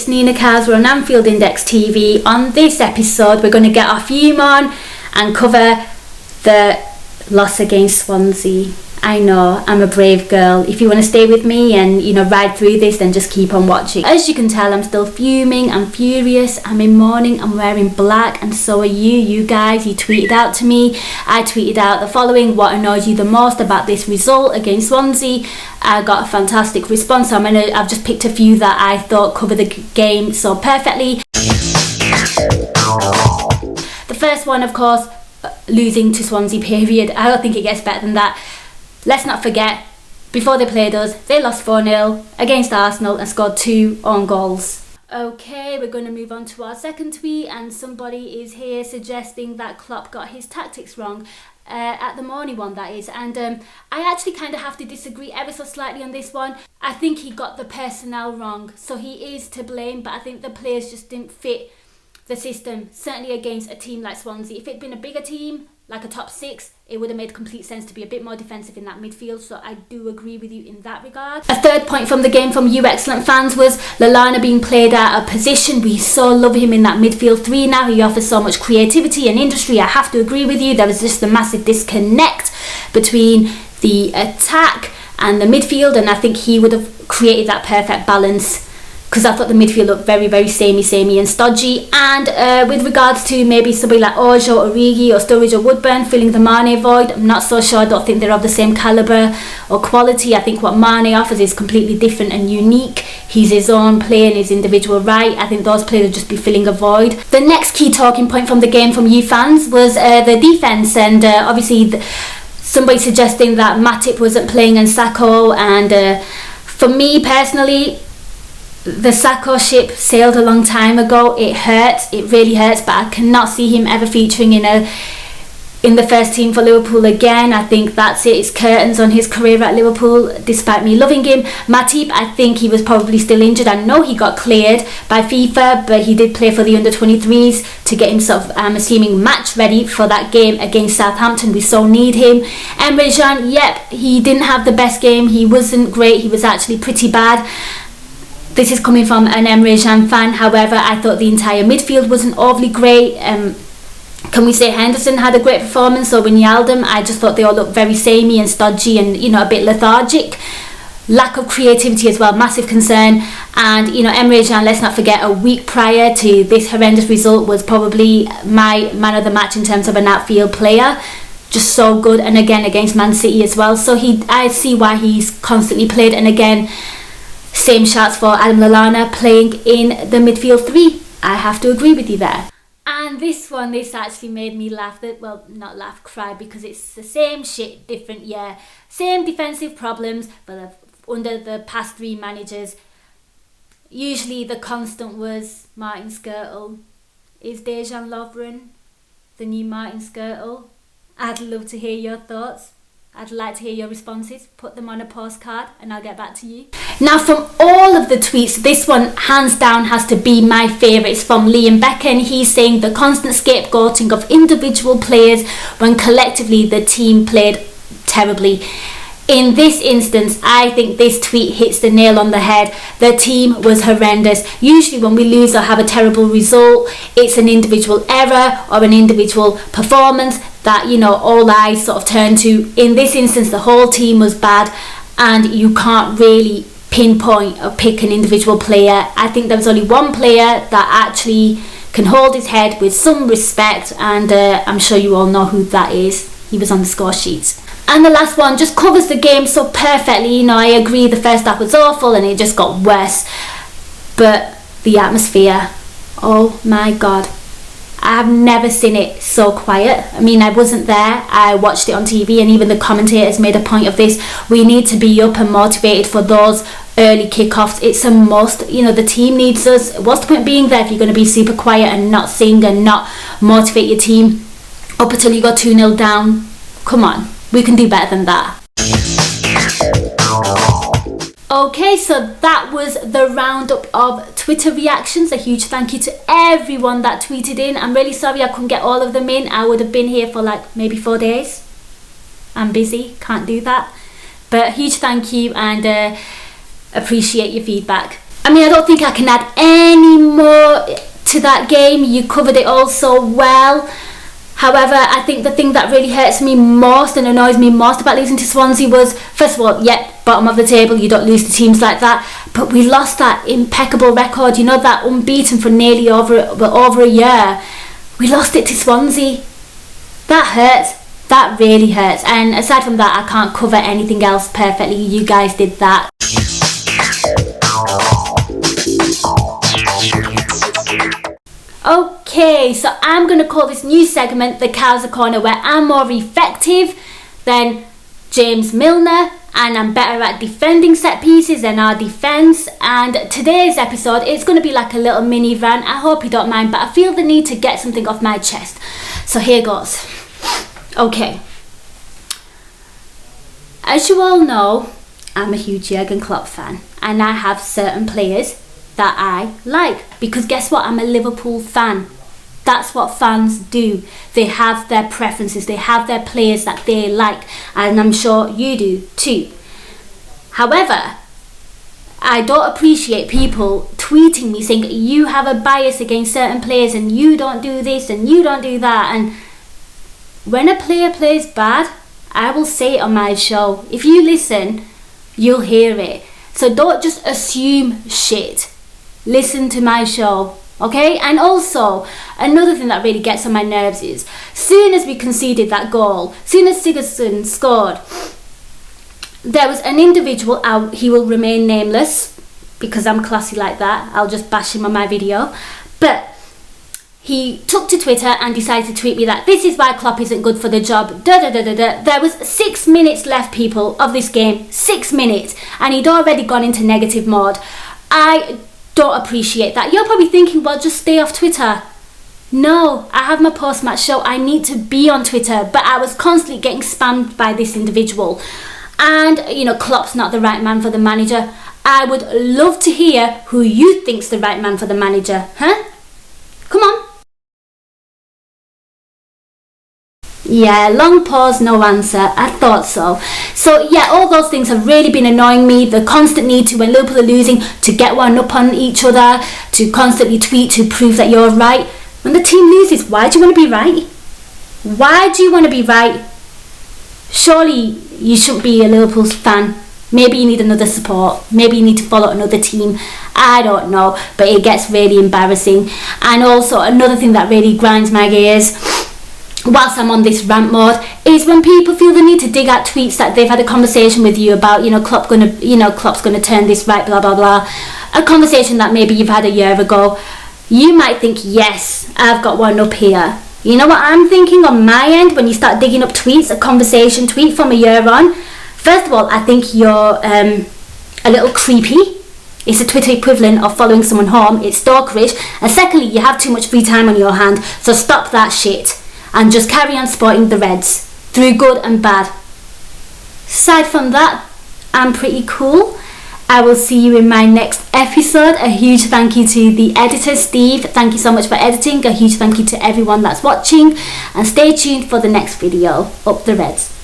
it's Nina Kauser on Anfield Index TV. On this episode we're going to get our fume on and cover the loss against Swansea. I know, I'm a brave girl. If you want to stay with me and ride through this, then just keep on watching. As you can tell, I'm still fuming, I'm furious, I'm in mourning, I'm wearing black, and so are you guys. You tweeted out to me. I tweeted out the following: what annoyed you the most about this result against Swansea? I got a fantastic response. I've just picked a few that I thought cover the game so perfectly. The first one, of course, losing to Swansea, period. I don't think it gets better than that. Let's not forget, before they played us, they lost 4-0 against Arsenal and scored 2 own goals. Okay, we're going to move on to our second tweet, and somebody is here suggesting that Klopp got his tactics wrong. At the morning one, that is. And I actually kind of have to disagree ever so slightly on this one. I think he got the personnel wrong, so he is to blame, but I think the players just didn't fit the system, certainly against a team like Swansea. If it'd been a bigger team, like a top 6, it would have made complete sense to be a bit more defensive in that midfield, so I do agree with you in that regard. A third point from the game from you excellent fans was Lallana being played out of position. We so love him in that midfield 3 now. He offers so much creativity and industry. I have to agree with you. There was just a massive disconnect between the attack and the midfield, and I think he would have created that perfect balance, because I thought the midfield looked very, very samey and stodgy. And with regards to maybe somebody like Ojo, Origi or Sturridge or Woodburn filling the Mane void, I'm not so sure. I don't think they're of the same calibre or quality. I think what Mane offers is completely different and unique. He's his own player in his individual right. I think those players would just be filling a void. The next key talking point from the game from you fans was the defence, and obviously somebody suggesting that Matip wasn't playing and Sacco, and for me personally, the Sacco ship sailed a long time ago. It hurts, it really hurts, but I cannot see him ever featuring in the first team for Liverpool again. I think that's it. It's curtains on his career at Liverpool, despite me loving him. Matip, I think he was probably still injured. I know he got cleared by FIFA, but he did play for the under-23s to get himself, I'm assuming, match ready for that game against Southampton. We so need him. Emre Can, yep, he didn't have the best game. He wasn't great. He was actually pretty bad. This is coming from an Emre Can fan. However, I thought the entire midfield wasn't overly great. Can we say Henderson had a great performance, or Wijnaldum? I just thought they all looked very samey and stodgy and a bit lethargic. Lack of creativity as well, massive concern. And Emre Can, let's not forget, a week prior to this horrendous result was probably my man of the match in terms of an outfield player. Just so good, and again against Man City as well. So I see why he's constantly played. And again, same shouts for Adam Lallana playing in the midfield 3. I have to agree with you there. And this actually made me laugh. Not laugh, cry, because it's the same shit, different year. Same defensive problems, but under the past 3 managers. Usually the constant was Martin Skrtel. Is Dejan Lovren the new Martin Skrtel? I'd love to hear your thoughts. I'd like to hear your responses. Put them on a postcard and I'll get back to you. Now, from all of the tweets, this one hands down has to be my favourite. It's from Liam Becker, and he's saying the constant scapegoating of individual players when collectively the team played terribly. In this instance, I think this tweet hits the nail on the head. The team was horrendous. Usually when we lose or have a terrible result, it's an individual error or an individual performance that all eyes sort of turn to. In this instance, the whole team was bad, and you can't really pinpoint or pick an individual player. I think there was only one player that actually can hold his head with some respect, and I'm sure you all know who that is. He was on the score sheets. And the last one just covers the game so perfectly. I agree the first half was awful and it just got worse, but the atmosphere, oh my god, I have never seen it so quiet. I wasn't there, I watched it on TV, and even the commentators made a point of this. We need to be up and motivated for those early kickoffs. It's a must. The team needs us. What's the point of being there if you're going to be super quiet and not sing and not motivate your team up until you go 2-0 down? Come on, we can do better than that. Okay, so that was the roundup of Twitter reactions. A huge thank you to everyone that tweeted in. I'm really sorry I couldn't get all of them in. I would have been here for maybe 4 days. I'm busy, can't do that. But huge thank you, and appreciate your feedback. I mean, I don't think I can add any more to that game. You covered it all so well. However, I think the thing that really hurts me most and annoys me most about losing to Swansea was, first of all, bottom of the table, you don't lose to teams like that, but we lost that impeccable record, you know, that unbeaten for nearly over a year. We lost it to Swansea. That hurts. That really hurts. And aside from that, I can't cover anything else perfectly. You guys did that. Okay, so I'm going to call this new segment the Kauser Corner, where I'm more effective than James Milner and I'm better at defending set pieces than our defence. And today's episode, it's going to be like a little mini rant. I hope you don't mind, but I feel the need to get something off my chest. So here goes. Okay. As you all know, I'm a huge Jurgen Klopp fan and I have certain players that I like, because guess what, I'm a Liverpool fan. That's what fans do. They have their preferences, they have their players that they like, and I'm sure you do too. However, I don't appreciate people tweeting me saying you have a bias against certain players and you don't do this and you don't do that. And when a player plays bad, I will say it on my show. If you listen, you'll hear it. So don't just assume shit. Listen to my show, okay? And also, another thing that really gets on my nerves is, soon as we conceded that goal, soon as Sigurdsson scored, there was an individual out, he will remain nameless, because I'm classy like that, I'll just bash him on my video, but he took to Twitter and decided to tweet me that this is why Klopp isn't good for the job, There was 6 minutes left, people, of this game, 6 minutes, and he'd already gone into negative mode. I don't appreciate that. You're probably thinking, well, just stay off Twitter. No, I have my post-match show. I need to be on Twitter, but I was constantly getting spammed by this individual. And, you know, Klopp's not the right man for the manager. I would love to hear who you think's the right man for the manager, huh? Come on. Yeah, long pause, no answer. I thought so. So yeah, all those things have really been annoying me. The constant need to, when Liverpool are losing, to get one up on each other, to constantly tweet to prove that you're right. When the team loses, why do you want to be right? Why do you want to be right? Surely you shouldn't be a Liverpool fan. Maybe you need another support. Maybe you need to follow another team. I don't know, but it gets really embarrassing. And also another thing that really grinds my gears, whilst I'm on this rant mode, is when people feel the need to dig out tweets that they've had a conversation with you about, Klopp's gonna turn this right, blah blah blah. A conversation that maybe you've had a year ago. You might think, yes, I've got one up here. You know what I'm thinking on my end when you start digging up tweets, a conversation tweet from a year on? First of all, I think you're a little creepy. It's a Twitter equivalent of following someone home. It's stalkerish. And secondly, you have too much free time on your hand, so stop that shit and just carry on supporting the Reds through good and bad. Aside from that, I'm pretty cool. I will see you in my next episode. A huge thank you to the editor, Steve. Thank you so much for editing. A huge thank you to everyone that's watching. And stay tuned for the next video. Up the Reds.